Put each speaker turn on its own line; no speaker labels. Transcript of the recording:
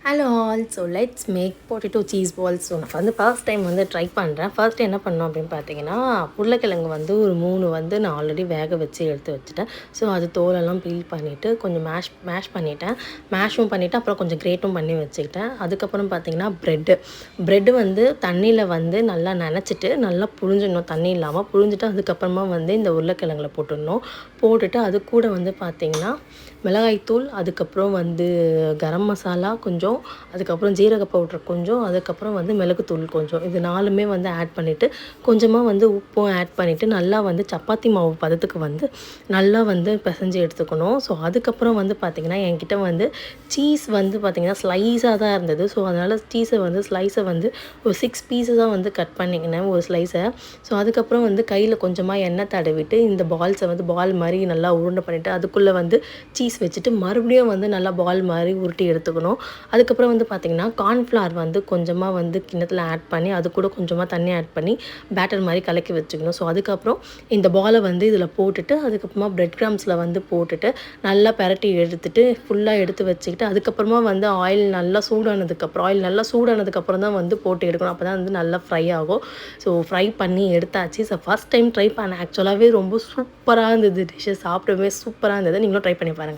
Hello all. So let's make potato cheese balls. So நான் first time try பண்ணுறேன். First என்ன பண்ணோம் அப்படின்னு பார்த்தீங்கன்னா, உருளைக்கிழங்கு ஒரு 3 நான் ஆல்ரெடி வேக வச்சு எடுத்து வச்சுட்டேன். ஸோ அது தோலெல்லாம் பீல் பண்ணிவிட்டு கொஞ்சம் மேஷ் பண்ணிவிட்டேன். மேஷும் பண்ணிவிட்டு அப்புறம் கொஞ்சம் கிரேட்டும் பண்ணி வச்சுக்கிட்டேன். அதுக்கப்புறம் பார்த்தீங்கன்னா ப்ரெட்டு தண்ணியில் நல்லா நனைச்சிட்டு நல்லா புழிஞ்சிடணும். தண்ணி இல்லாமல் புழிஞ்சிட்டு அதுக்கப்புறமா இந்த உருளைக்கிழங்குல போட்டுட்டு அது கூட பார்த்தீங்கன்னா மிளகாய்த்தூள், அதுக்கப்புறம் கரம் மசாலா கொஞ்சம், அதுக்கப்புறம் ஜீரக பவுடர் கொஞ்சம், அதுக்கப்புறம் மிளகுத்தூள் கொஞ்சம், இது 4மே ஆட் பண்ணிவிட்டு கொஞ்சமாக உப்பும் ஆட் பண்ணிவிட்டு நல்லா சப்பாத்தி மாவு பதத்துக்கு நல்லா பிசைஞ்சு எடுத்துக்கணும். ஸோ அதுக்கப்புறம் பார்த்திங்கன்னா என்கிட்ட சீஸ் பார்த்திங்கன்னா ஸ்லைஸாக தான் இருந்தது. ஸோ அதனால் ஸ்லைஸை ஒரு 6 பீஸஸாக கட் பண்ணிக்கினேன் ஒரு ஸ்லைஸை. ஸோ அதுக்கப்புறம் கையில் கொஞ்சமாக எண்ணெய் தடவிட்டு இந்த பால்ஸை பால் மாதிரி நல்லா உருண்டை பண்ணிவிட்டு அதுக்குள்ளே சீஸ் வச்சுட்டு மறுபடியும் நல்லா பால் மாதிரி உருட்டி எடுத்துக்கணும். அதுக்கப்புறம் பார்த்திங்கன்னா கார்ன்ஃப்ளவர் கொஞ்சமாக கிண்ணத்தில் ஆட் பண்ணி அது கூட கொஞ்சமாக தண்ணி ஆட் பண்ணி பேட்டர் மாதிரி கலக்கி வச்சுக்கணும். ஸோ அதுக்கப்புறம் இந்த பாலை இதில் போட்டுட்டு அதுக்கப்புறமா பிரெட் கிராம்ஸில் போட்டுட்டு நல்லா பரட்டி எடுத்துட்டு ஃபுல்லாக எடுத்து வச்சுக்கிட்டு அதுக்கப்புறமா ஆயில் நல்லா சூடானதுக்கப்புறம் தான் போட்டு எடுக்கணும். அப்போ தான் நல்லா ஃப்ரை ஆகும். ஸோ ஃப்ரை பண்ணி எடுத்தாச்சு. ஸோ ஃபஸ்ட் டைம் ட்ரை பண்ணேன். ஆக்சுவலாகவே ரொம்ப சூப்பராக இருந்தது. டிஷ்ஷை சாப்பிடவே சூப்பராக இருந்தது. நீங்களும் ட்ரை பண்ணி பாருங்கள்.